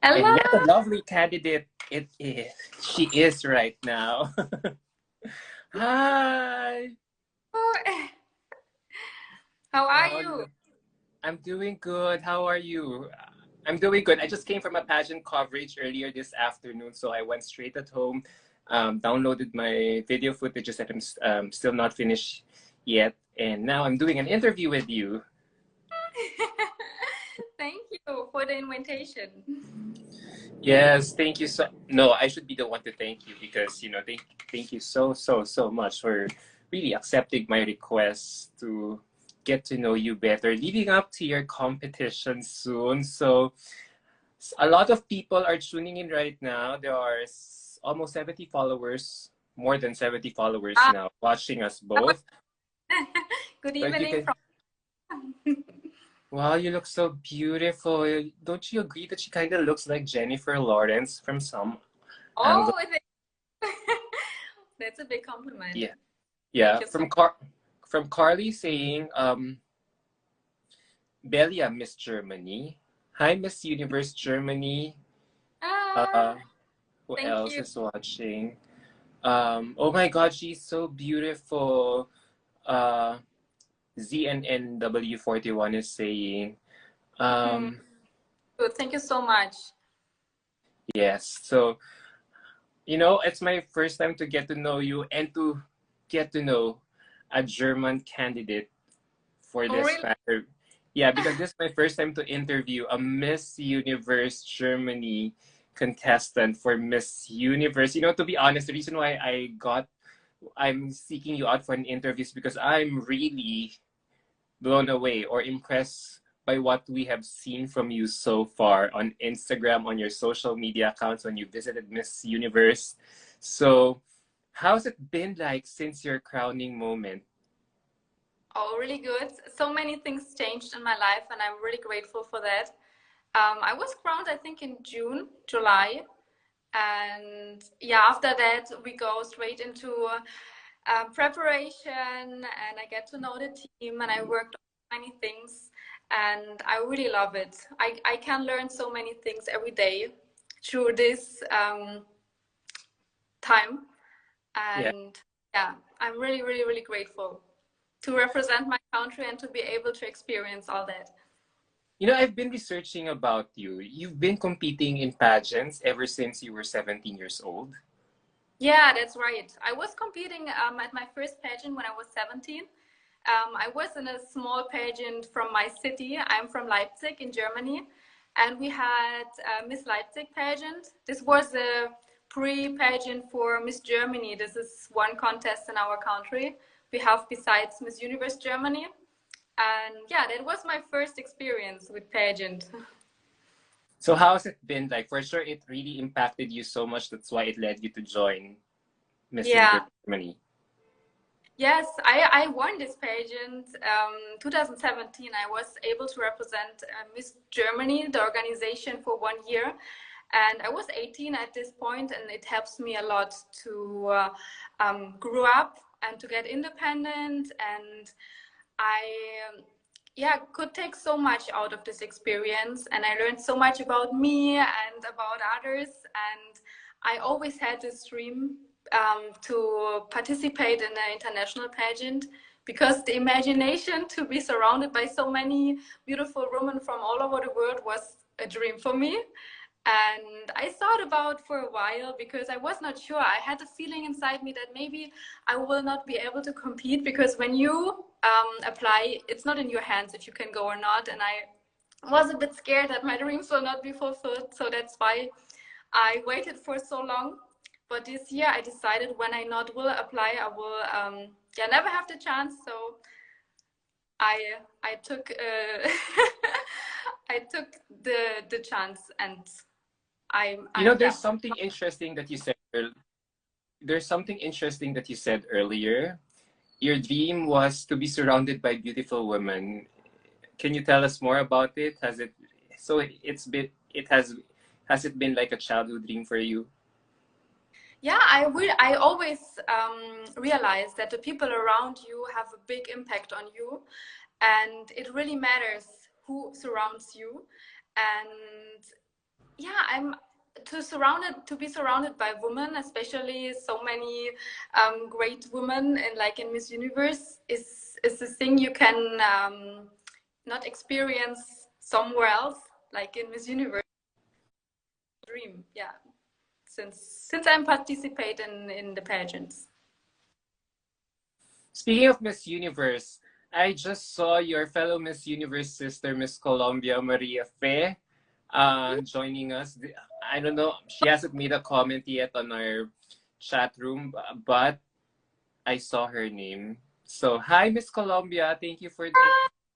And Hello. what a lovely candidate it is. She is right now. Hi. How are Wow, you? I'm doing good. How are you? I'm doing good. I just came from a pageant coverage earlier this afternoon, so I went straight at home, downloaded my video footages that I'm still not finished yet, and now I'm doing an interview with you. Thank you for the invitation. Yes, thank you so. No, I should be the one to thank you because thank you so much for really accepting my request to get to know you better, leading up to your competition soon. So a lot of people are tuning in right now. There are almost 70 followers, more than 70 followers Ah, now watching us both. good But you evening can. from. Wow, you look so beautiful. Don't you agree that she kind of looks like Jennifer Lawrence from some angle? Oh, that's a big compliment. Yeah. Thank Yeah, you so from Carly saying, Belia, Miss Germany. Hi, Miss Universe Germany. much. Uh, who Thank else you. is watching? Oh my God, she's so beautiful. Uh, ZNNW41 is saying, Hmm, um, good. Thank you so much. yes. So, it's my first time to get to know you and to get to know a German candidate for Oh, this really? matter. Yeah, because this is my first time to interview a Miss Universe Germany contestant for Miss Universe. To be honest, the reason why I'm seeking you out for an interview is because I'm really blown away or impressed by what we have seen from you so far on Instagram, on your social media accounts when you visited Miss Universe. So, how's it been like since your crowning moment? Oh, really good. So many things changed in my life, and I'm really grateful for that. I was crowned, I think, in June, July. And yeah, after that, we go straight into preparation, and I get to know the team, and I worked on many things, and I really love it. I can learn so many things every day through this time. Yeah. And yeah, I'm really, really, really grateful to represent my country and to be able to experience all that. I've been researching about you. You've been competing in pageants ever since you were 17 years old. Yeah, that's right. I was competing at my first pageant when I was 17. I was in a small pageant from my city. I'm from Leipzig in Germany, and we had Miss Leipzig pageant. This was a pre-pageant for Miss Germany. This is one contest in our country we have besides Miss Universe Germany. And yeah, that was my first experience with pageant. So how's it been like? For sure, it really impacted you so much. That's why it led you to join Miss Yeah. Universe Germany. Yes, I won this pageant 2017. I was able to represent Miss Germany, the organization, for 1 year. And I was 18 at this point, and it helps me a lot to grow up and to get independent. And I, yeah, could take so much out of this experience. And I learned so much about me and about others. And I always had this dream to participate in an international pageant, because the imagination to be surrounded by so many beautiful women from all over the world was a dream for me. And I thought about for a while, because I was not sure. I had a feeling inside me that maybe I will not be able to compete, because when you apply, it's not in your hands if you can go or not. And I was a bit scared that my dreams will not be fulfilled. So that's why I waited for so long. But this year I decided, when I not will apply, I will yeah, never have the chance. So I took I took the chance, and I'm There's yeah. something interesting that you said. There's something interesting that you said earlier. Your dream was to be surrounded by beautiful women. Can you tell us more about it? Has it been like a childhood dream for you? Yeah, I always realize that the people around you have a big impact on you, and it really matters who surrounds you. And Yeah, I'm to be surrounded by women, especially so many great women, and like in Miss Universe, is the thing you can not experience somewhere else, like in Miss Universe. Dream, yeah. Since I'm participating in the pageants. Speaking of Miss Universe, I just saw your fellow Miss Universe sister, Miss Colombia, Maria Fe, joining us. I don't know, she hasn't made a comment yet on our chat room, but I saw her name. So, hi, Miss Colombia. Thank you for Yes,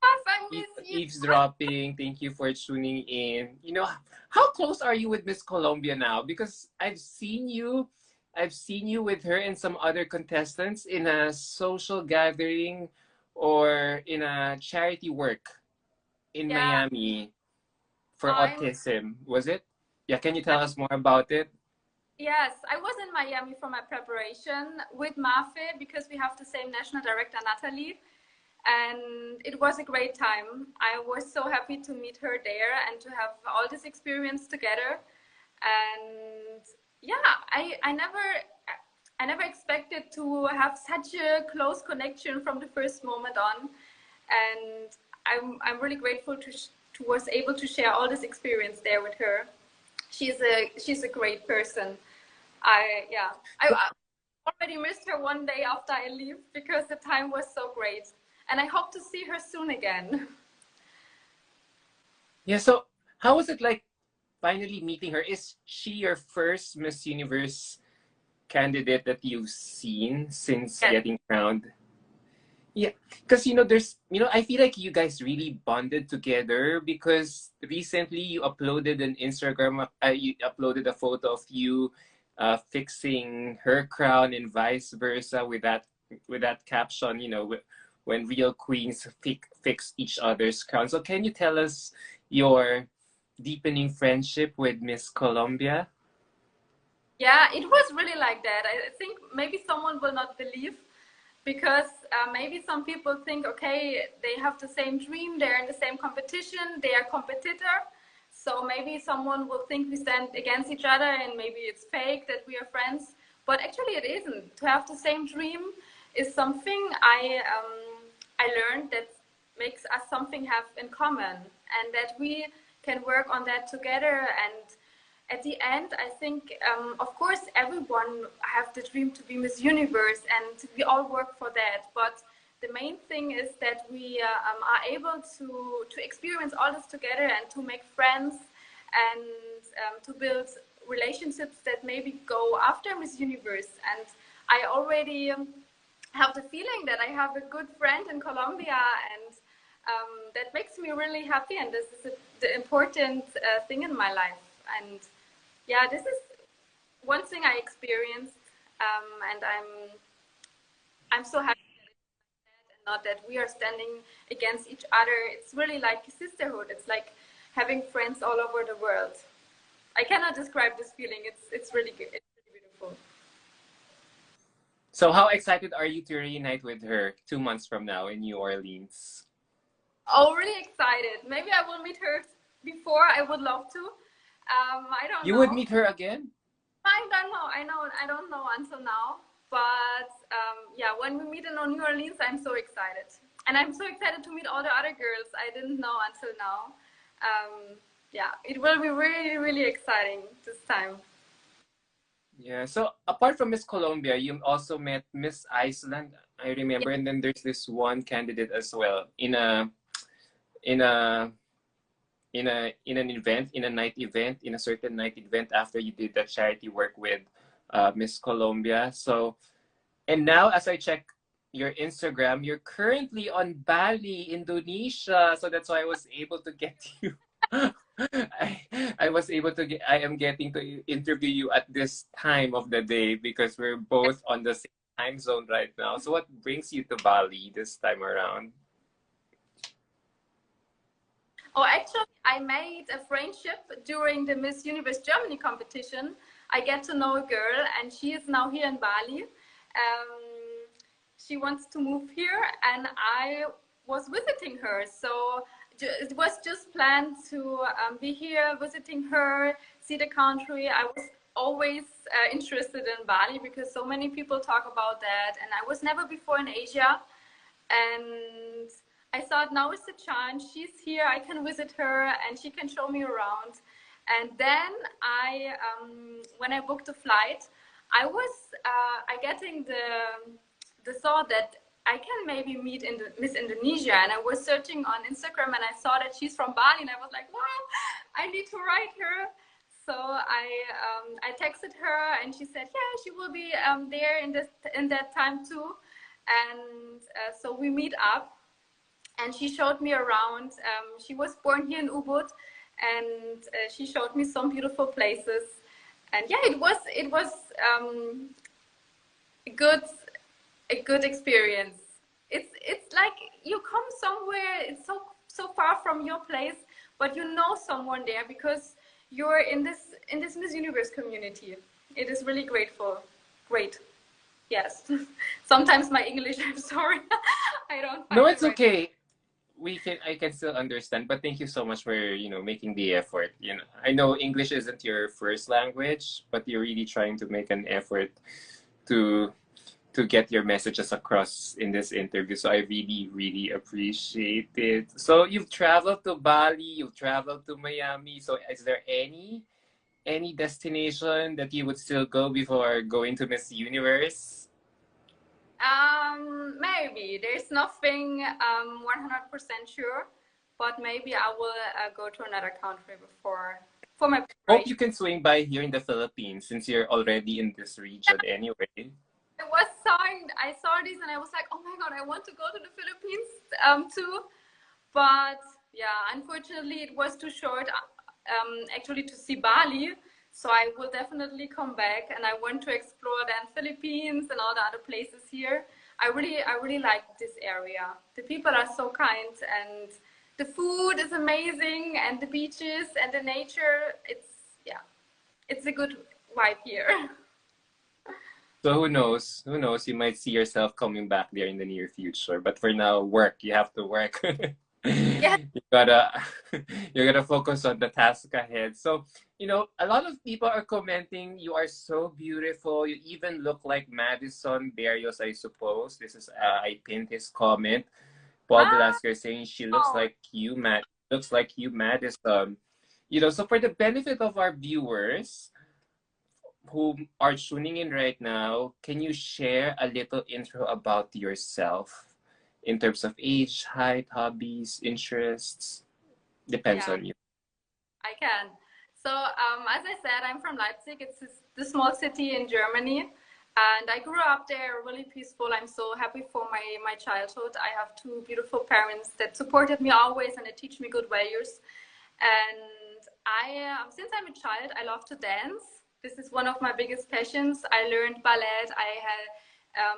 I miss you. eavesdropping. Thank you for tuning in. How close are you with Miss Colombia now? Because I've seen you with her and some other contestants in a social gathering or in a charity work in Yeah, Miami for I'm. autism. Was it? Yeah, can you tell us more about it? Yes, I was in Miami for my preparation with Mafe because we have the same national director, Natalie, and it was a great time. I was so happy to meet her there and to have all this experience together. And yeah, I never expected to have such a close connection from the first moment on, and I'm really grateful to was able to share all this experience there with her. She's a great person. I already missed her one day after I leave because the time was so great, and I hope to see her soon again. Yeah, so how was it like finally meeting her? Is she your first Miss Universe candidate that you've seen since Yes, getting crowned? Yeah, because I feel like you guys really bonded together because recently you uploaded an Instagram, you uploaded a photo of you fixing her crown and vice versa with that caption, when real queens fix each other's crown. So can you tell us your deepening friendship with Miss Colombia? yeah, it was really like that. I think maybe someone will not believe because maybe some people think, okay, they have the same dream, they're in the same competition, they are competitor. So maybe someone will think we stand against each other and maybe it's fake that we are friends. But actually, it isn't. To have the same dream is something I learned that makes us something have in common, and that we can work on that together. And at the end, I think, of course, everyone have the dream to be Miss Universe, and we all work for that. But the main thing is that we are able to experience all this together and to make friends and to build relationships that maybe go after Miss Universe. And I already have the feeling that I have a good friend in Colombia, and that makes me really happy. And this is the important thing in my life. And yeah, this is one thing I experienced, and I'm so happy that and not that we are standing against each other. It's really like sisterhood. It's like having friends all over the world. I cannot describe this feeling. It's really good. It's really beautiful. So how excited are you to reunite with her 2 months from now in New Orleans? Oh, really excited. Maybe I will meet her before. I would love to. I don't You would know. meet her again? I don't know. I don't know until now. But yeah, when we meet in New Orleans, I'm so excited, and I'm so excited to meet all the other girls I didn't know until now. Yeah, it will be really, really exciting this time. Yeah. So apart from Miss Colombia, you also met Miss Iceland, I Yeah, remember, and then there's this one candidate as well in a in an event, in a night event, in a certain night event after you did that charity work with Miss Colombia. So and now as I check your Instagram, you're currently on Bali, Indonesia. So that's why I was able to get you. I was able to get, I am getting to interview you at this time of the day because we're both on the same time zone right now. So what brings you to Bali this time around? oh, actually, I made a friendship during the Miss Universe Germany competition. I get to know a girl, and she is now here in Bali. She wants to move here, and I was visiting her. So it was just planned to be here, visiting her, see the country. I was always interested in Bali because so many people talk about that, and I was never before in Asia. And I thought, now is the chance. She's here, I can visit her, and she can show me around. And then when I booked the flight, I was getting the thought that I can maybe meet Miss Indonesia, and I was searching on Instagram, and I saw that she's from Bali, and I was like, wow, I need to write her. So I texted her, and she said, yeah, she will be there in that time too. And so we meet up, and she showed me around. She was born here in Ubud, and she showed me some beautiful places. And yeah, it was a good experience. It's like you come somewhere, it's so far from your place, but you know someone there because you're in this Miss Universe community. It is really great. Yes. Sometimes my English, I'm sorry, I don't No, find it it's right. okay. I can still understand, but thank you so much for, making the effort. I know English isn't your first language, but you're really trying to make an effort to to get your messages across in this interview. So I really, really appreciate it. So you've traveled to Bali, you've traveled to Miami. So is there any destination that you would still go before going to Miss Universe? Maybe there's nothing 100% sure, but maybe I will go to another country before for my Hope you preparation. can swing by here in the Philippines since you're already in this region anyway. I saw this and I was like, oh my god, I want to go to the Philippines too. But yeah, unfortunately, it was too short actually to see Bali. So I will definitely come back, and I want to explore then Philippines and all the other places here. I really like this area. The people are so kind, and the food is amazing, and the beaches and the nature. It's a good vibe here. So who knows? Who knows? You might see yourself coming back there in the near future. But for now, work. You have to work. Yeah. You gotta you gotta focus on the task ahead. So, a lot of people are commenting, you are so beautiful. You even look like Madison Barrios, I suppose. This is I pinned his comment. Paul Ah, Velasquez saying she looks oh, like you, Madison. So for the benefit of our viewers, who are tuning in right now, can you share a little intro about yourself in terms of age, height, hobbies, interests? Depends yeah. on you. I can. So, as I said, I'm from Leipzig. It's the small city in Germany. And I grew up there, really peaceful. I'm so happy for my childhood. I have two beautiful parents that supported me always and they teach me good values. And since I'm a child, I love to dance. This is one of my biggest passions. I learned ballet.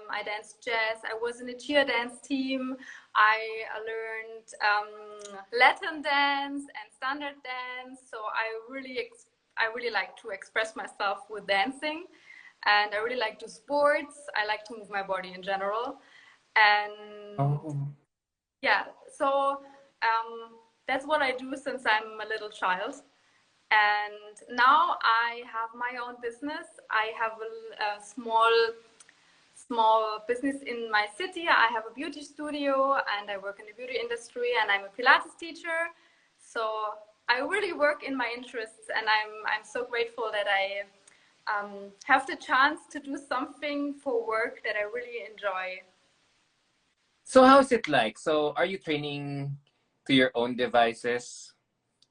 I danced jazz. I was in a cheer dance team. I learned Latin dance and standard dance. So I really like to express myself with dancing, and I really like to sports. I like to move my body in general, and Oh. yeah. So that's what I do since I'm a little child. And now I have my own business. I have a small business in my city. I have a beauty studio and I work in the beauty industry and I'm a Pilates teacher. So I really work in my interests, and I'm so grateful that I have the chance to do something for work that I really enjoy. So how's it like? So are you training to your own devices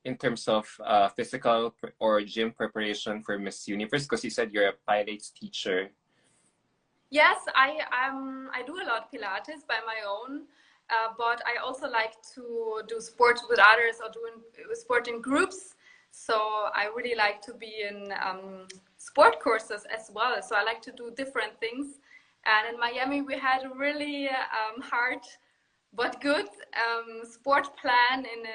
in terms of physical or gym preparation for Miss Universe? Because you said you're a pilates teacher. Yes, I do a lot of Pilates by my own, but I also like to do sports with others or doing sport in groups. So I really like to be in sport courses as well. So I like to do different things. And in Miami, we had a really hard but good sport plan in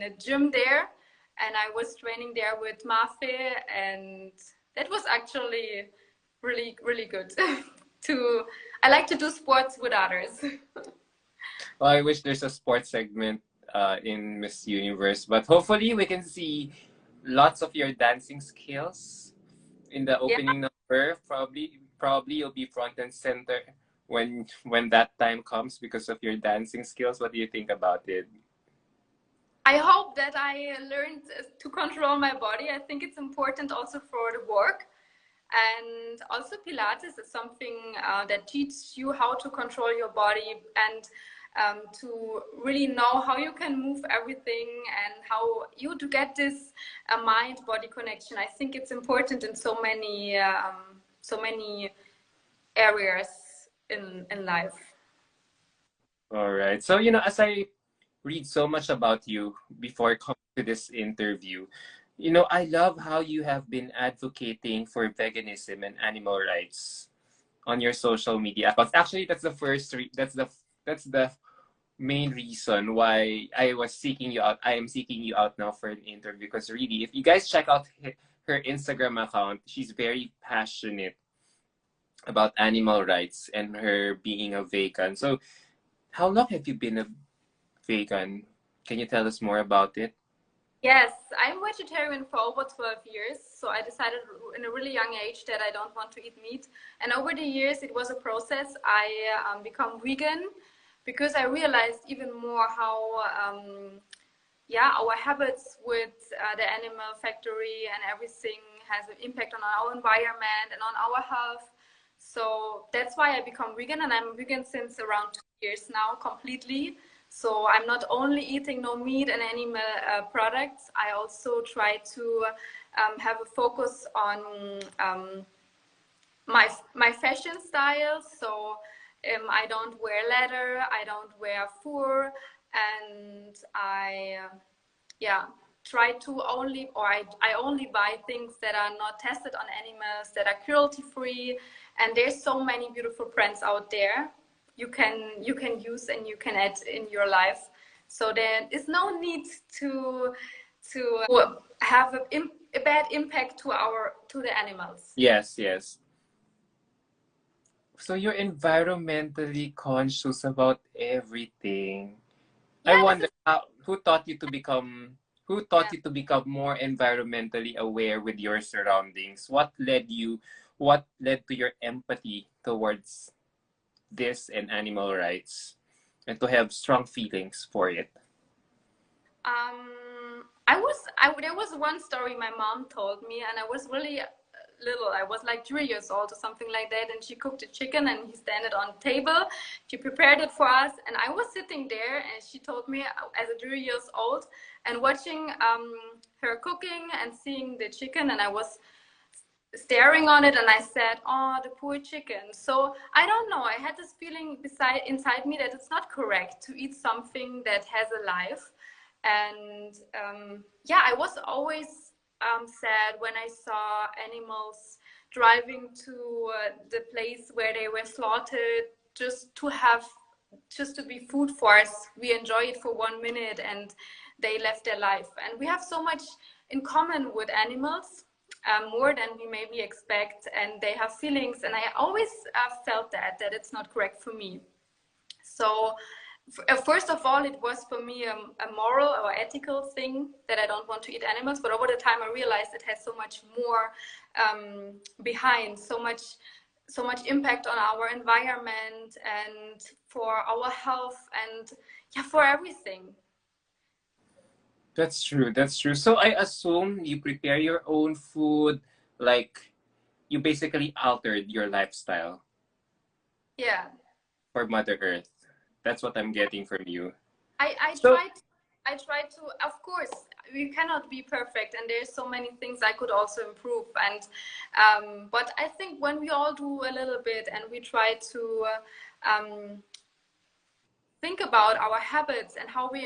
a gym there. And I was training there with Mafe, and that was actually really good. to I like to do sports with others. Well, I wish there's a sports segment in Miss Universe, but hopefully we can see lots of your dancing skills in the Yeah. opening number. Probably you'll be front and center when that time comes because of your dancing skills. What do you think about it? I hope that I learned to control my body. I think it's important also for the work. And also Pilates is something that teaches you how to control your body and to really know how you can move everything and how you to get this mind-body connection. I think it's important in so many areas in life. All right. So, as I read so much about you before coming to this interview, I love how you have been advocating for veganism and animal rights on your social media accounts. Actually, that's the main reason why I was seeking you out. I am seeking you out now for an interview because really, if you guys check out her Instagram account, she's very passionate about animal rights and her being a vegan. So, how long have you been a vegan? Can you tell us more about it? Yes, I'm vegetarian for over 12 years. So I decided in a really young age that I don't want to eat meat. And over the years, it was a process. I become vegan because I realized even more how, our habits with the animal factory and everything has an impact on our environment and on our health. So that's why I become vegan, and I'm vegan since around 2 years now, completely. So I'm not only eating no meat and animal products, I also try to have a focus on my fashion style. So I don't wear leather, I don't wear fur, and I try to I only buy things that are not tested on animals, that are cruelty free. And there's so many beautiful brands out there you can use and you can add in your life. So there is no need to have a bad impact to the animals. Yes, yes. So you're environmentally conscious about everything. I Yeah, this wonder is who yeah. taught you to become more environmentally aware with your surroundings? What led to your empathy towards this and animal rights and to have strong feelings for it? There was one story my mom told me, and I was really little. I was like 3 years old or something like that, and she cooked a chicken and he standed on the table. She prepared it for us, and I was sitting there, and she told me as a 3 years old and watching her cooking and seeing the chicken, and I was staring on it, and I said, "Oh, the poor chicken." So I don't know. I had this feeling inside me that it's not correct to eat something that has a life. And I was always sad when I saw animals driving to the place where they were slaughtered just to be food for us. We enjoy it for 1 minute, and they left their life. And we have so much in common with animals, more than we maybe expect, and they have feelings. And I always felt that it's not correct for me. So first of all, it was for me a moral or ethical thing that I don't want to eat animals. But over the time, I realized it has so much more behind, so much impact on our environment and for our health and for everything. That's true. That's true. So I assume you prepare your own food, like you basically altered your lifestyle Yeah. for Mother Earth. That's what I'm getting from you. I So tried of course we cannot be perfect, and there's so many things I could also improve. And but I think when we all do a little bit and we try to think about our habits and how we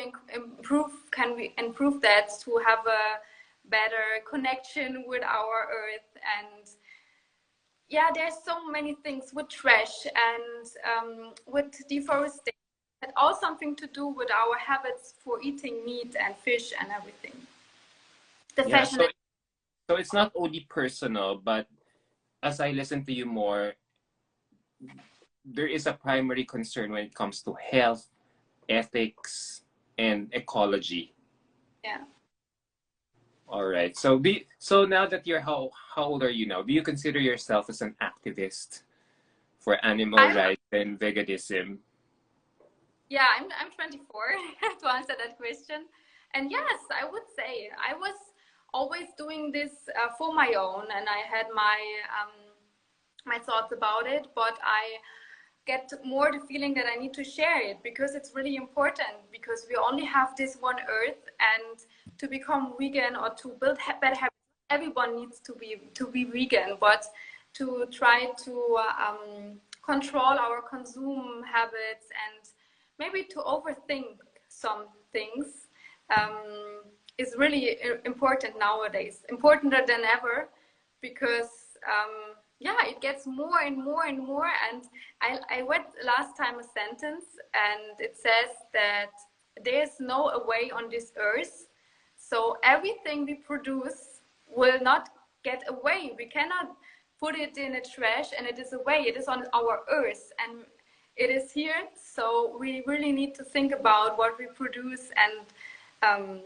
can we improve that to have a better connection with our earth. And there's so many things with trash and with deforestation, had all something to do with our habits for eating meat and fish and everything. The yeah, fashion. so it's not only personal, but as I listen to you more, there is a primary concern when it comes to health, ethics. and ecology. Yeah. All right. So so now that you're how old are you now? Do you consider yourself as an activist for animal I'm rights and veganism? Yeah, I'm 24 to answer that question. And yes, I would say I was always doing this for my own, and I had my thoughts about it, but I get more the feeling that I need to share it because it's really important, because we only have this one earth, and to become vegan or to build better habits, everyone needs to be vegan, but to try to control our consume habits and maybe to overthink some things is really important nowadays, importanter than ever, because yeah, it gets more and more and more. And I read last time a sentence, and it says that there's no way on this earth, so everything we produce will not get away. We cannot put it in a trash and it is away. It is on our earth and it is here. So we really need to think about what we produce and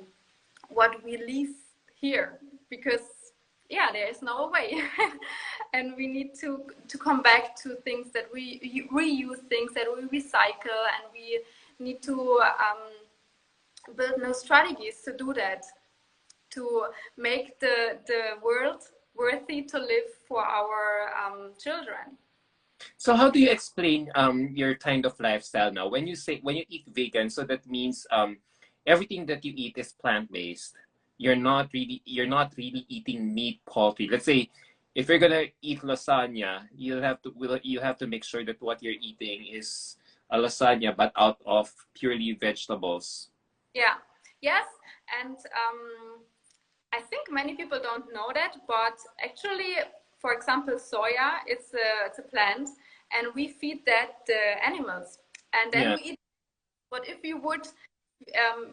what we leave here, because yeah, there is no way. And we need to come back to things that we reuse, things that we recycle, and we need to build new strategies to do that, to make the world worthy to live for our children. So how do you explain your kind of lifestyle now? When you say when you eat vegan, so that means everything that you eat is plant-based. You're not really eating meat, poultry. Let's say if you're gonna eat lasagna, you have to make sure that what you're eating is a lasagna but out of purely vegetables. Yeah, yes, and I think many people don't know that, but actually, for example, soya, it's a plant, and we feed that the animals, and then Yeah. we eat. But if you would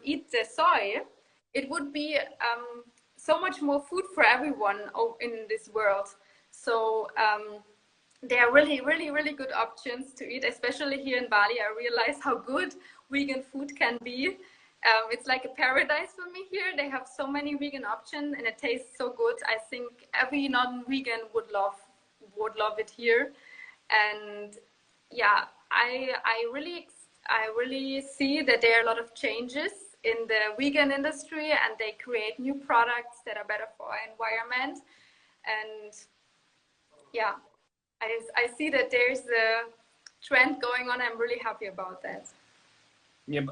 eat the soy, it would be so much more food for everyone in this world. So there are really, really, really good options to eat, especially here in Bali. I realize how good vegan food can be. It's like a paradise for me here. They have so many vegan options and it tastes so good. I think every non-vegan would love it here. And yeah, I really see that there are a lot of changes in the vegan industry, and they create new products that are better for our environment. And yeah, I see that there's a trend going on. I'm really happy about that. Yeah.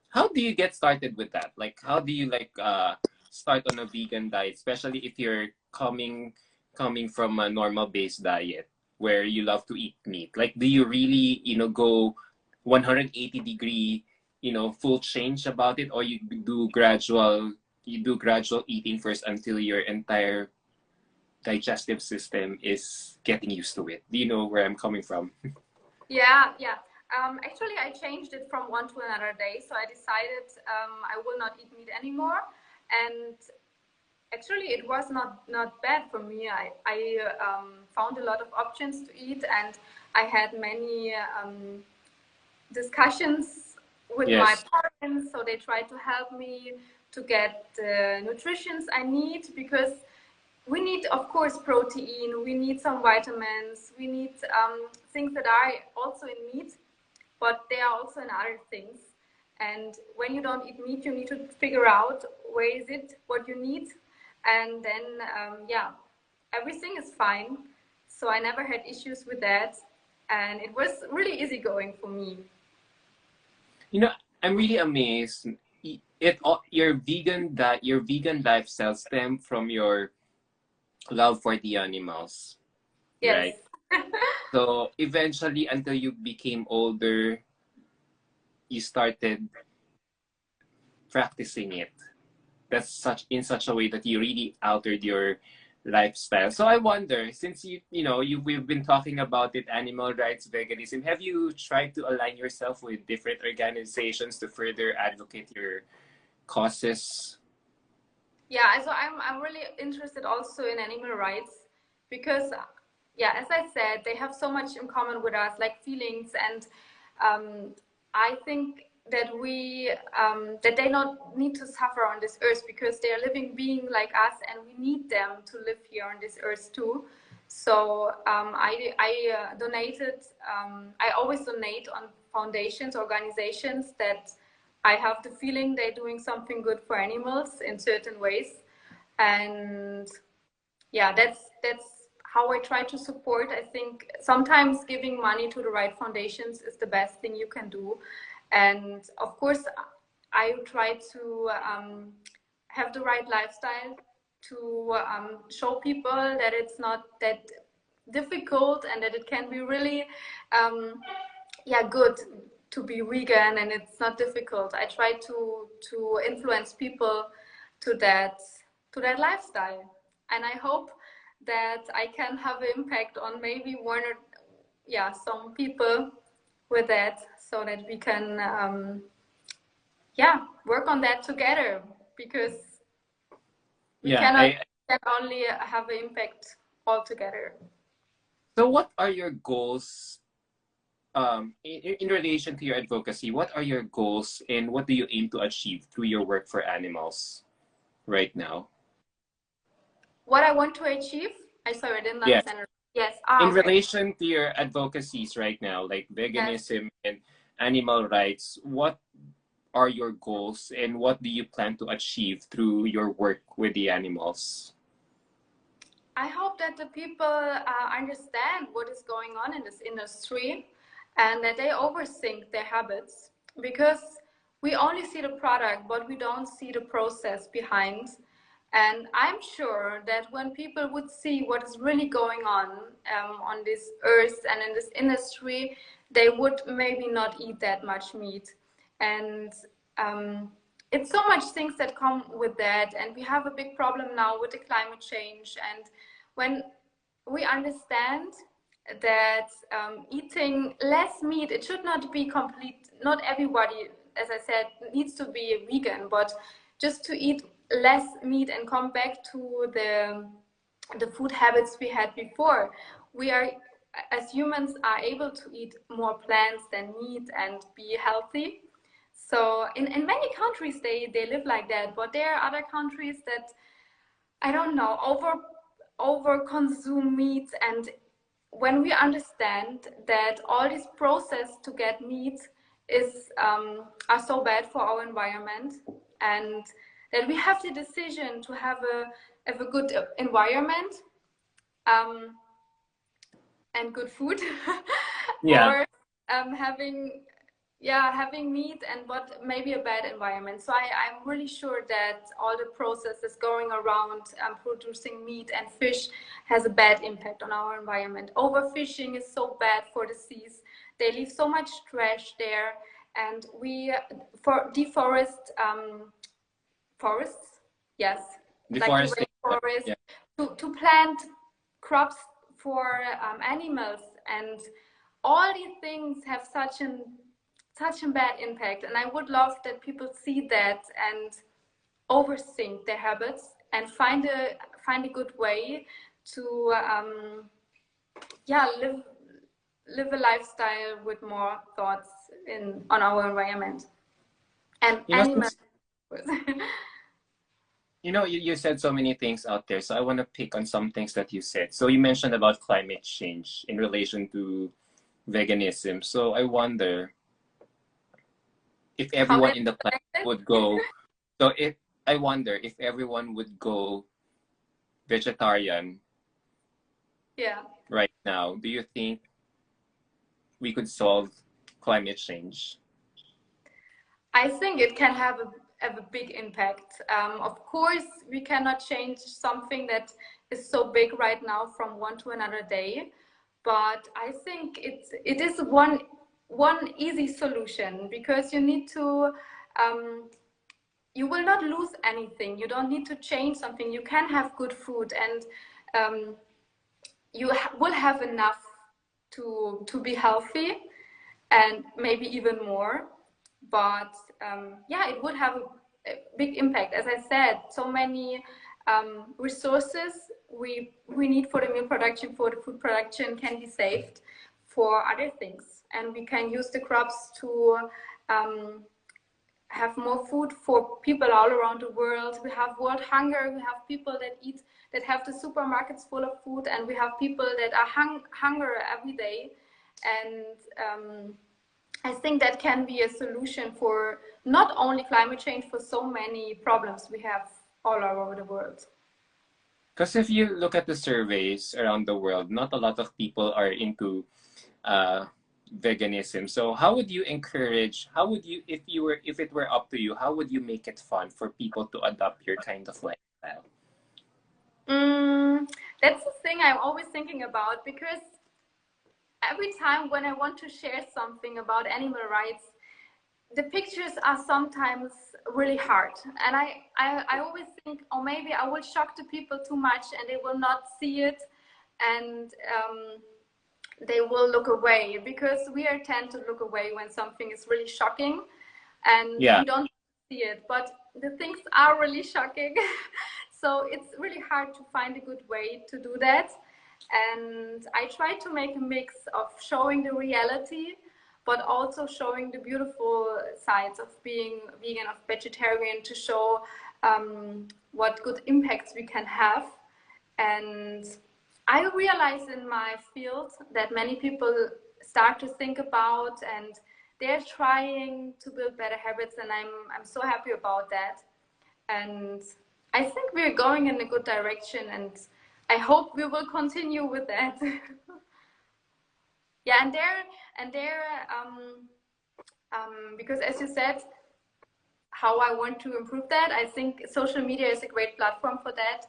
How do you get started with that? Like, how do you like start on a vegan diet, especially if you're coming from a normal based diet where you love to eat meat? Like, do you really, go 180-degree, full change about it, or you do gradual eating first until your entire digestive system is getting used to it? Do you know where I'm coming from? Yeah, yeah. Actually, I changed it from one to another day. So I decided I will not eat meat anymore. And actually, it was not bad for me. I found a lot of options to eat, and I had many discussions with my Yes. parents. So they tried to help me to get the nutritions I need, because we need, of course, protein, we need some vitamins, we need things that are also in meat, but they are also in other things. And when you don't eat meat, you need to figure out where is it, what you need, and then yeah, everything is fine. So I never had issues with that, and it was really easygoing for me. You know, I'm really amazed. Your vegan lifestyle stem from your love for the animals, Yes. right? So eventually, until you became older, you started practicing it. That's such a way that you really altered your lifestyle. So I wonder, since we've been talking about it, animal rights, veganism, have you tried to align yourself with different organizations to further advocate your causes? Yeah, so I'm really interested also in animal rights, because yeah, as I said, they have so much in common with us, like feelings and I think that that they not need to suffer on this earth, because they are living being like us, and we need them to live here on this earth too. So I donated. I always donate on foundations, organizations that I have the feeling they're doing something good for animals in certain ways, and yeah, that's how I try to support. I think sometimes giving money to the right foundations is the best thing you can do, and of course I try to have the right lifestyle to show people that it's not that difficult, and that it can be really yeah, good to be vegan, and it's not difficult. I try to influence people to that lifestyle, and I hope that I can have an impact on maybe one or yeah, some people with that, so that we can yeah, work on that together, because we Yeah, cannot can only have an impact all together. so what are your goals in relation to your advocacy? What are your goals and what do you aim to achieve through your work for animals right now? What I want to achieve? I sorry, I didn't Yes. understand. Yes. In Okay. relation to your advocacies right now, like Yes. veganism and animal rights, what are your goals and what do you plan to achieve through your work with the animals? I hope that the people understand what is going on in this industry, and that they overthink their habits, because we only see the product, but we don't see the process behind. And I'm sure that when people would see what is really going on this earth and in this industry, they would maybe not eat that much meat. And it's so much things that come with that. And we have a big problem now with the climate change. And when we understand that eating less meat, it should not be complete, not everybody, as I said, needs to be a vegan, but just to eat less meat and come back to the food habits we had before. We are, as humans, are able to eat more plants than meat and be healthy. So in many countries they live like that, but there are other countries that, I don't know, over consume meat. And when we understand that all this process to get meat is are so bad for our environment, and that we have the decision to have a good environment um, and good food Yeah. or having having meat and but maybe a bad environment. So I'm really sure that all the processes going around producing meat and fish has a bad impact on our environment. Overfishing is so bad for the seas. They leave so much trash there, and we for deforest forests, yes, like the Deforestation. rainforest, Yeah. to plant crops for animals, and all these things have such a bad impact. And I would love that people see that and overthink their habits and find a good way to live a lifestyle with more thoughts in on our environment and You know, animals. since you said so many things out there, so I want to pick on some things that you said. So you mentioned about climate change in relation to veganism. So I wonder if How everyone they in the planet connected? would go. So if I wonder if everyone would go vegetarian Yeah, right now, do you think we could solve climate change? I think it can have a big impact. Of course, we cannot change something that is so big right now from one to another day, but I think it is one easy solution, because you need to you will not lose anything. You don't need to change something. You can have good food, and you will have enough to be healthy, and maybe even more. But yeah, it would have a big impact. As I said, so many resources we need for the meal production, for the food production, can be saved for other things. and we can use the crops to have more food for people all around the world. We have world hunger. We have people that have the supermarkets full of food, and we have people that are hunger every day. And I think that can be a solution for not only climate change, for so many problems we have all over the world. Because if you look at the surveys around the world, not a lot of people are into veganism. So how would you encourage, how would you, if it were up to you, how would you make it fun for people to adopt your kind of lifestyle? That's the thing I'm always thinking about, because every time when I want to share something about animal rights, the pictures are sometimes really hard. And I always think, oh, maybe I will shock the people too much and they will not see it, and they will look away, because we tend to look away when something is really shocking and Yeah. we don't see it. But the things are really shocking. So it's really hard to find a good way to do that. And I try to make a mix of showing the reality, but also showing the beautiful sides of being vegan, of vegetarian, to show what good impacts we can have. And I realize in my field that many people start to think about, and they're trying to build better habits, and I'm so happy about that. And I think we're going in a good direction, and I hope we will continue with that. Yeah, because as you said, how I want to improve that, I think social media is a great platform for that,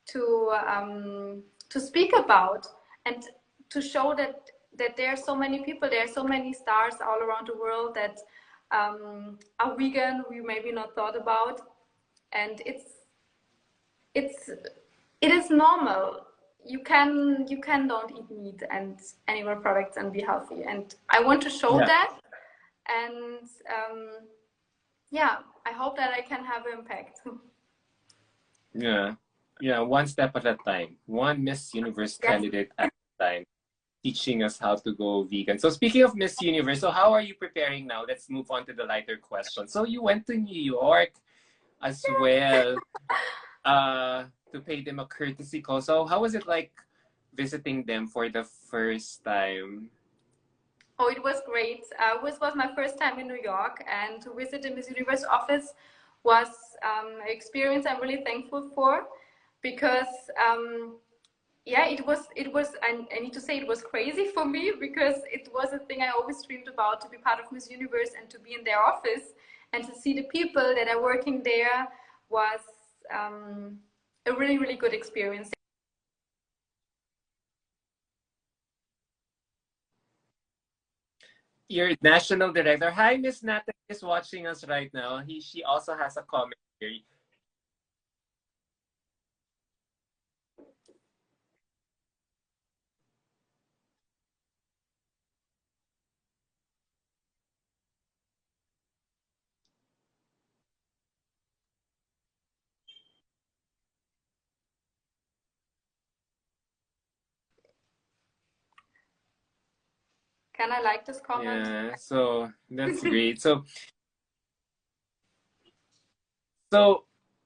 to speak about and to show that there are so many people, there are so many stars all around the world that are vegan, we maybe not thought about, and it is normal. You can don't eat meat and animal products and be healthy, and I want to show that. And yeah, I hope that I can have impact. Yeah, one step at a time, one Miss Universe candidate at a time, teaching us how to go vegan. So speaking of Miss Universe, so how are you preparing now? Let's move on to the lighter question. So you went to New York as well to pay them a courtesy call. So how was it like visiting them for the first time? Oh, it was great. This was my first time in New York, and to visit the Miss Universe office was an experience I'm really thankful for, because yeah, it was, I need to say it was crazy for me, because it was a thing I always dreamed about, to be part of Miss Universe and to be in their office and to see the people that are working there was a really, really good experience. Your national director. Hi, Miss Natalie is watching us right now. She also has a comment here. Can I like this comment? Yeah, so that's great. So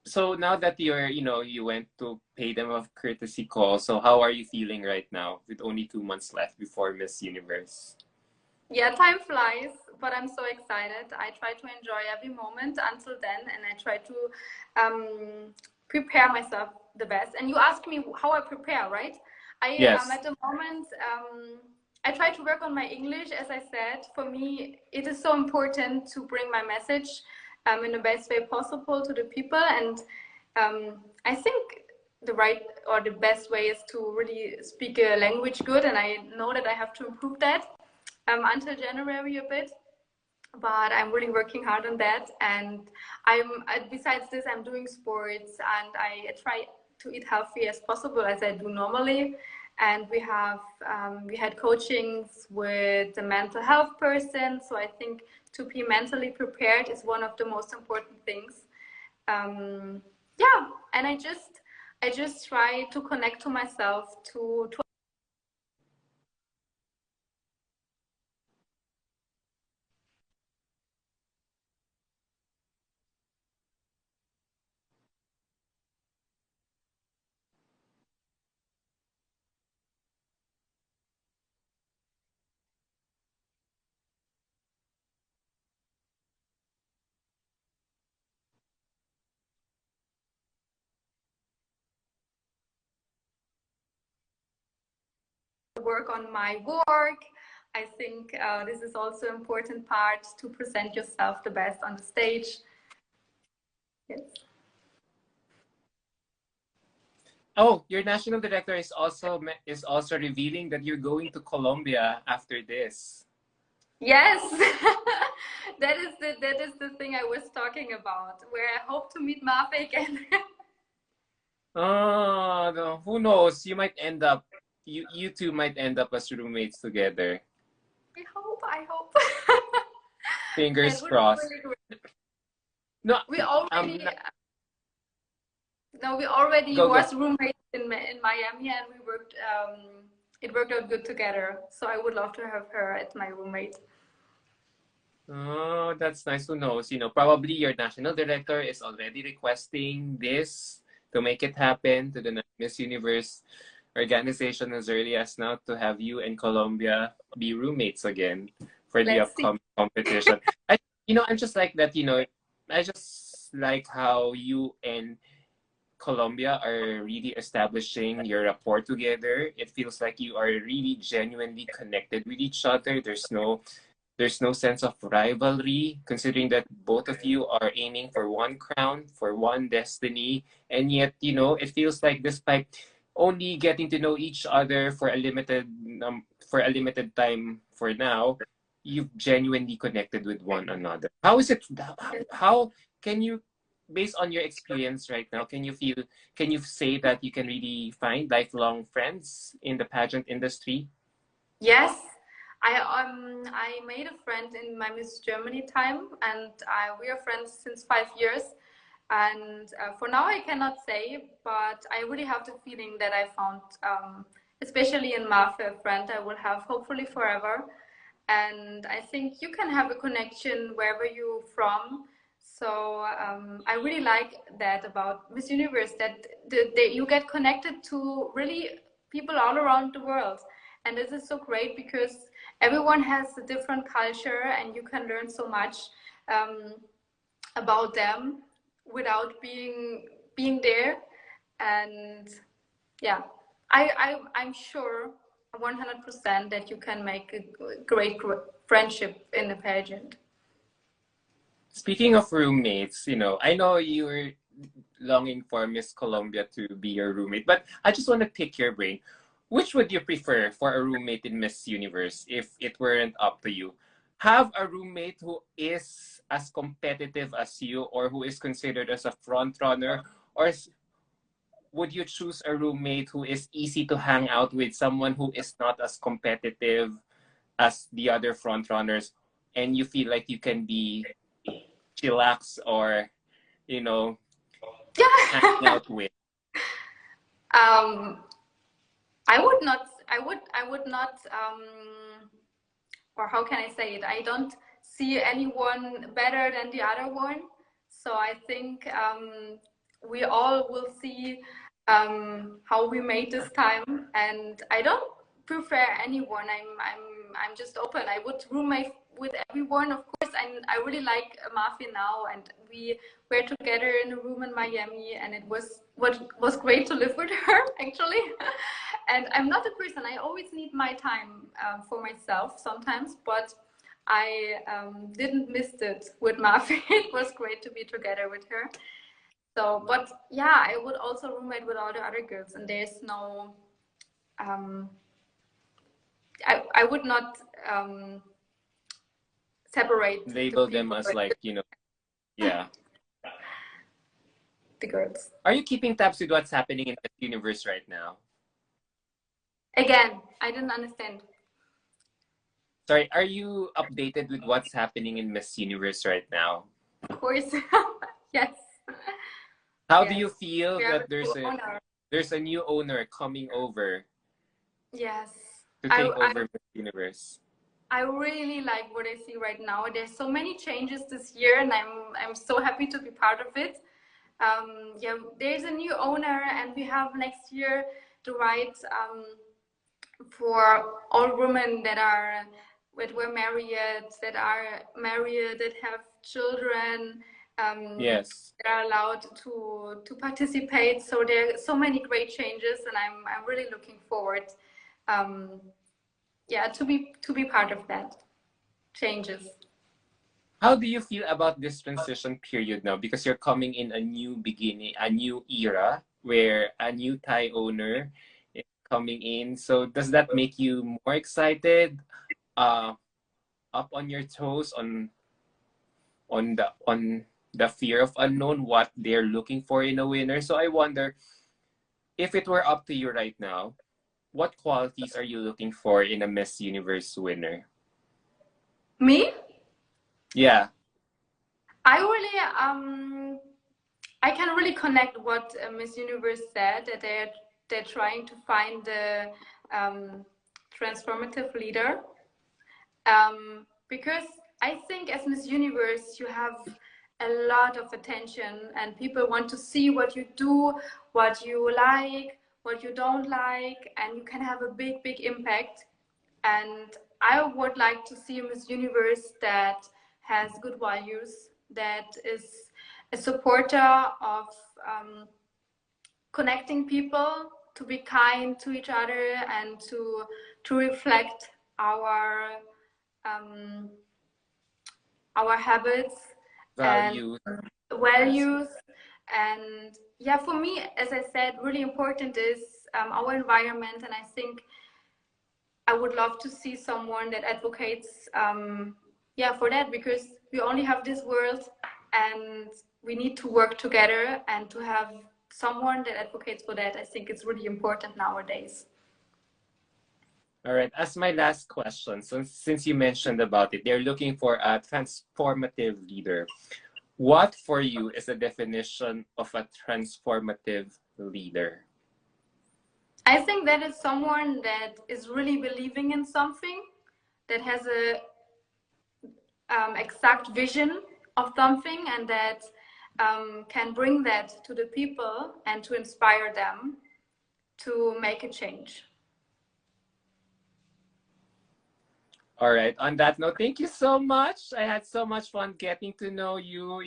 so now that you're, you went to pay them a courtesy call, so how are you feeling right now with only 2 months left before Miss Universe? Yeah, time flies, but I'm so excited. I try to enjoy every moment until then, and I try to prepare myself the best. And you asked me how I prepare, right? I Yes. at the moment I try to work on my English. As I said, for me it is so important to bring my message in the best way possible to the people, and I think the right or the best way is to really speak a language good, and I know that I have to improve that until January a bit, but I'm really working hard on that. And besides this, I'm doing sports, and I try to eat healthy as possible as I do normally. And we had coachings with the mental health person, so I think to be mentally prepared is one of the most important things. Yeah, and I just try to connect to myself, to work on my work. I think this is also an important part to present yourself the best on the stage. Yes. Oh, your national director is also revealing that you're going to Colombia after this. Yes, that is the thing I was talking about, where I hope to meet Mafe again. Oh, no. Who knows? You might end up, you two might end up as roommates together. I hope. It Fingers would be crossed. really great. No, We already, no, no, we already go, go. was roommates in Miami, and we worked. It worked out good together. So I would love to have her as my roommate. Oh, that's nice. Who knows? Probably your national director is already requesting this to make it happen to the Miss Universe organization as early as now to have you and Colombia be roommates again for the Let's see. upcoming competition. I'm just like that, I just like how you and Colombia are really establishing your rapport together. It feels like you are really genuinely connected with each other. There's no sense of rivalry, considering that both of you are aiming for one crown, for one destiny, and yet, it feels like despite only getting to know each other for a limited time for now, you've genuinely connected with one another. How is it? How can you, based on your experience right now, can you say that you can really find lifelong friends in the pageant industry? Yes, I made a friend in my Miss Germany time, and we are friends since 5 years. And for now, I cannot say, but I really have the feeling that I found, especially in Mafe, a friend I will have hopefully forever. And I think you can have a connection wherever you're from. So I really like that about Miss Universe, that you get connected to really people all around the world. And this is so great because everyone has a different culture, and you can learn so much um, about them without being there. And yeah, I'm sure 100% that you can make a great friendship in the pageant. Speaking of roommates, I know you're longing for Miss Colombia to be your roommate, but I just want to pick your brain. Which would you prefer for a roommate in Miss Universe if it weren't up to you? Have a roommate who is as competitive as you or who is considered as a front runner, or would you choose a roommate who is easy to hang out with, someone who is not as competitive as the other front runners, and you feel like you can be chillax or hanging Yeah. out with? um, I would not, or how can I say it? I don't see anyone better than the other one. So I think we all will see how we made this time, and I don't prefer anyone. I'm just open. I would roommate with everyone, of course. And I really like Mafia now, and we were together in a room in Miami, and it was what was great to live with her actually. And I'm not a person. I always need my time for myself sometimes, but I didn't miss it with Mafia. It was great to be together with her. So, but yeah, I would also roommate with all the other girls, and there's no, um, I would not separate the Label them people as with like, yeah. the girls. Are you keeping tabs with what's happening in the universe right now? Again, I didn't understand. Sorry, are you updated with what's happening in Miss Universe right now? Of course, yes, How do yes. you feel We have that a new owner. there's a new owner coming over Yes, to I, take I over Miss Universe? I really like what I see right now. There's so many changes this year, and I'm so happy to be part of it. Yeah, there's a new owner, and we have next year the right for all women that were married, that have children, Yes. that are allowed to participate. So there are so many great changes, and I'm really looking forward yeah, to be part of that changes. How do you feel about this transition period now? Because you're coming in a new beginning, a new era where a new Thai owner is coming in. So does that make you more excited, uh, up on your toes on the fear of unknown, what they're looking for in a winner? So I wonder if it were up to you right now, what qualities are you looking for in a Miss Universe winner? Me? Yeah. I really I can really connect what Miss Universe said, that they're trying to find the transformative leader, because I think as Miss Universe you have a lot of attention and people want to see what you do, what you like, what you don't like, and you can have a big impact. And I would like to see a Miss Universe that has good values, that is a supporter of connecting people, to be kind to each other, and to reflect um, our habits and Value. Yes. values. And yeah, for me, as I said, really important is our environment. And I think I would love to see someone that advocates, yeah, for that, because we only have this world and we need to work together, and to have someone that advocates for that, I think it's really important nowadays. All right. As my last question, since you mentioned about it, they're looking for a transformative leader. What for you is the definition of a transformative leader? I think that is someone that is really believing in something, that has a exact vision of something, and that can bring that to the people and to inspire them to make a change. All right. On that note, thank you so much. I had so much fun getting to know you.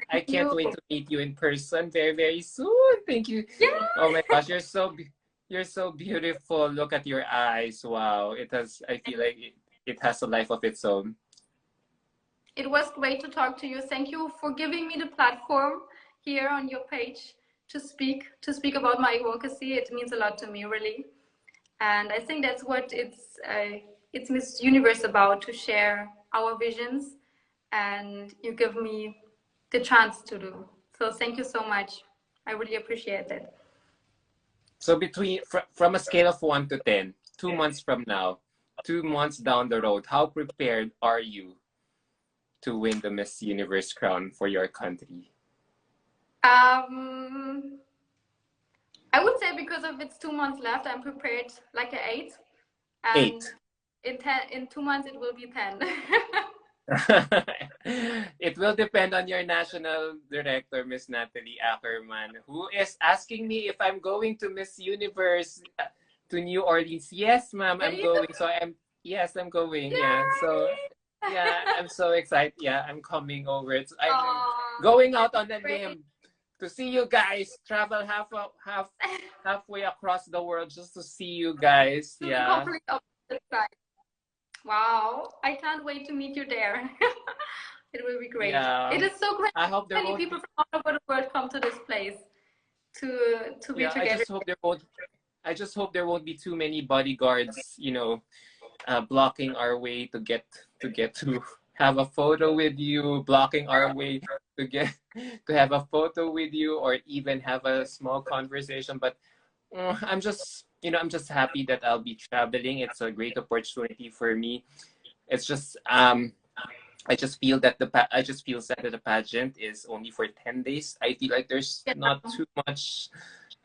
I can't You, wait to meet you in person very soon. Thank you. yeah, Oh my gosh, you're so beautiful. Look at your eyes. Wow. I feel like it has a life of its own. it was great to talk to you. Thank you for giving me the platform here on your page to speak about my advocacy. It means a lot to me, really. And I think that's what it's Miss Universe about, to share our visions, and you give me the chance to do. So thank you so much. I really appreciate it. So from a scale of 1 to 10, 2 months from now, 2 months down the road, how prepared are you to win the Miss Universe crown for your country? Um, I would say, because of it's 2 months left, I'm prepared like an 8, and 8. in 2 months it will be 10. It will depend on your national director, Miss Natalie Ackerman, who is asking me if I'm going to Miss Universe to New Orleans. Yes, ma'am, I'm Really? going. Yes, I'm going. Yeah. So, Yay! yeah, I'm so excited. Yeah, I'm coming over. I'm Oh, going out on a great. limb to see you guys. Travel halfway across the world just to see you guys. To the Yeah. complete opposite side. Wow, I can't wait to meet you there. It will be great. Yeah. It is so great. I hope there Many won't people be. from all over the world come to this place to be Yeah, I together. just hope there won't. I just hope there won't be too many bodyguards, blocking our way to have a photo with you, blocking our way to get to have a photo with you, or even have a small conversation. But I'm just happy that I'll be traveling. It's a great opportunity for me. It's just I just feel that I just feel sad that the pageant is only for 10 days. I feel like there's Yeah. not too much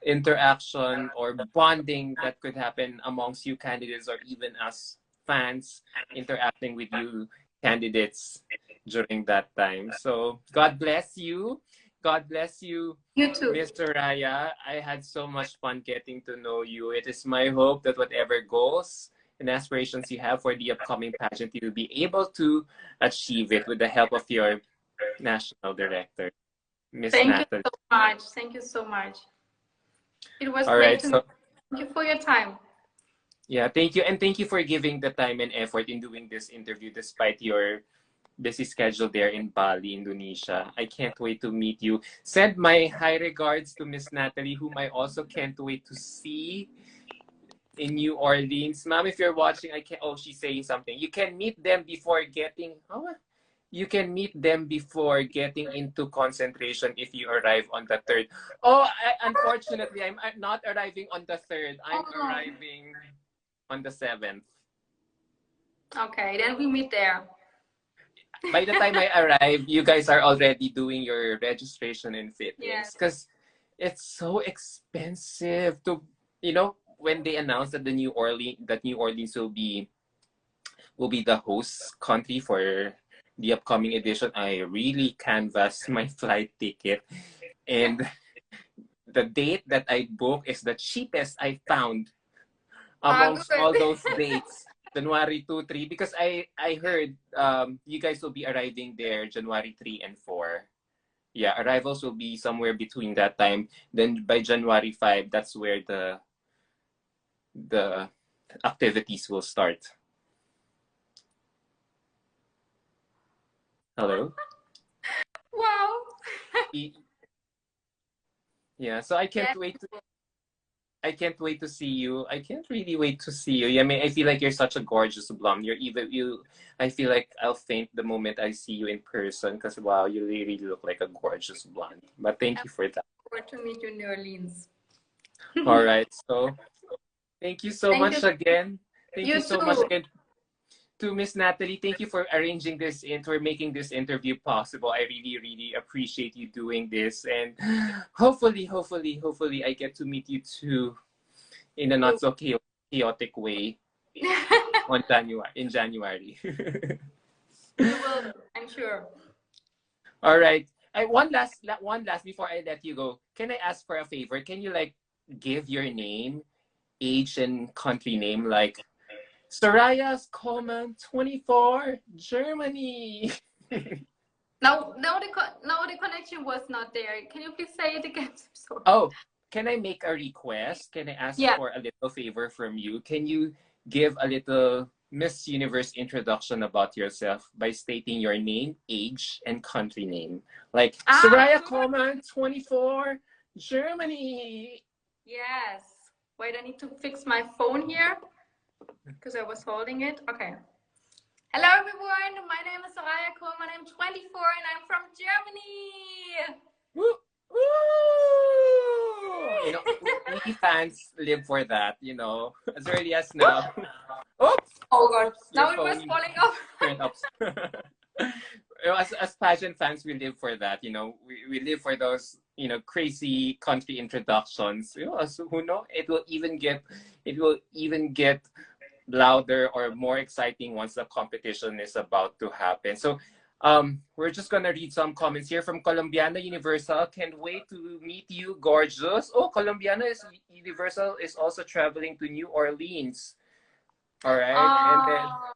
interaction or bonding that could happen amongst you candidates, or even us fans interacting with you candidates during that time. So God bless you. God bless you, You too. Miss Soraya. I had so much fun getting to know you. It is my hope that whatever goals and aspirations you have for the upcoming pageant, you will be able to achieve it with the help of your national director, Miss Thank you Natalie. so much. Thank you so much. It was All great right, to meet so you. Thank you for your time. Yeah, thank you. And thank you for giving the time and effort in doing this interview despite your busy schedule there in Bali, Indonesia. I can't wait to meet you. Send my high regards to Miss Natalie, whom I also can't wait to see in New Orleans. Ma'am, if you're watching, I can oh, she's saying something. You can meet them before getting you can meet them before getting into concentration if you arrive on the third. Oh, unfortunately, I'm not arriving on the third. I'm Oh, arriving on the seventh. okay, then we meet there. By the time I arrive, you guys are already doing your registration and Yes. fittings because it's so expensive to, you know, when they announced that New Orleans will be the host country for the upcoming edition, I really canvassed my flight ticket, and the date that I booked is the cheapest I found Ah, amongst good. all those dates. January 2, 3, because I heard you guys will be arriving there January 3 and 4. Yeah, arrivals will be somewhere between that time. Then by January 5, that's where the activities will start. Hello? Wow. Yeah, so Yes. I can't wait to see you. I can't really wait to see you. Yeah, I mean, I feel like you're such a gorgeous blonde. You're even you. I feel like I'll faint the moment I see you in person because wow, you really look like a gorgeous blonde. But thank I'm you for that. forward to meet you in New Orleans. All right, so thank you so Thank you. much again. Thank you You so much too. again to Miss Natalie. Thank you for arranging this and for making this interview possible. I really, really appreciate you doing this, and hopefully, I get to meet you too in a You. not so chaotic way in January. You will, I'm sure. All right. One last before I let you go. Can I ask for a favor? Can you like give your name, age, and country name like Soraya Kohlmann, 24, Germany. No, the connection was not there. Can you please say it again? I'm sorry. Oh, can I make a request? Can I ask Yeah. for a little favor from you? Can you give a little Miss Universe introduction about yourself by stating your name, age, and country name? Like Soraya Sure. Kohlmann, 24, Germany. Yes. Wait, I need to fix my phone here because I was holding it. Okay. Hello, everyone. My name is Soraya Kohlmann. I'm 24 and I'm from Germany. Woo! Woo! You know, we fans live for that, you know, as early as now. Oops! Oh, God. Oops, your Now it was phone falling off. turned up. You know, as pageant fans, we live for that. You know, we live for those, you know, crazy country introductions. You know, so who know? It will even get louder or more exciting once the competition is about to happen. So we're just gonna read some comments here from Colombiana Universal. Can't wait to meet you, gorgeous. Oh, Colombiana is Universal is also traveling to New Orleans. All right, Oh,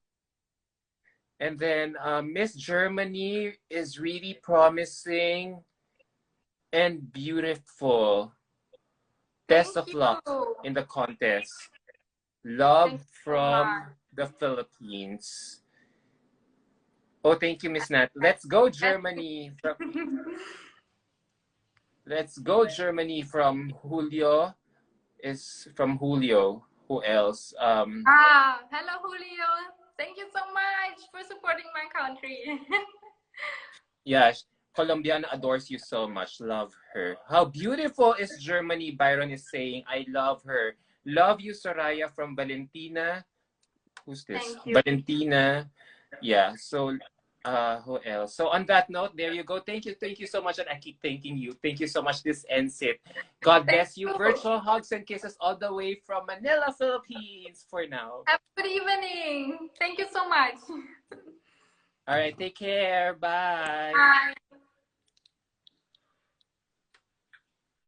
and then Miss Germany is really promising and beautiful. Best thank of you. luck in the contest. Love Thank you so from much. the Philippines. Oh, thank you, Miss Nat. Let's go, That's Germany. Let's go, Germany from Julio. Is from Julio. Who else? Hello, Julio. Thank you so much for supporting my country. Yeah, Colombiana adores you so much. Love her. How beautiful is Germany? Byron is saying, I love her. Love you, Soraya from Valentina. Who's this? Thank you. Valentina. Yeah. So who else? So on that note, there you go. Thank you so much. And I keep thanking you. Thank you so much. This ends it. God Thank bless you. you. Virtual hugs and kisses all the way from Manila, Philippines for now. Have a good evening. Thank you so much. All right, take care. Bye. Bye.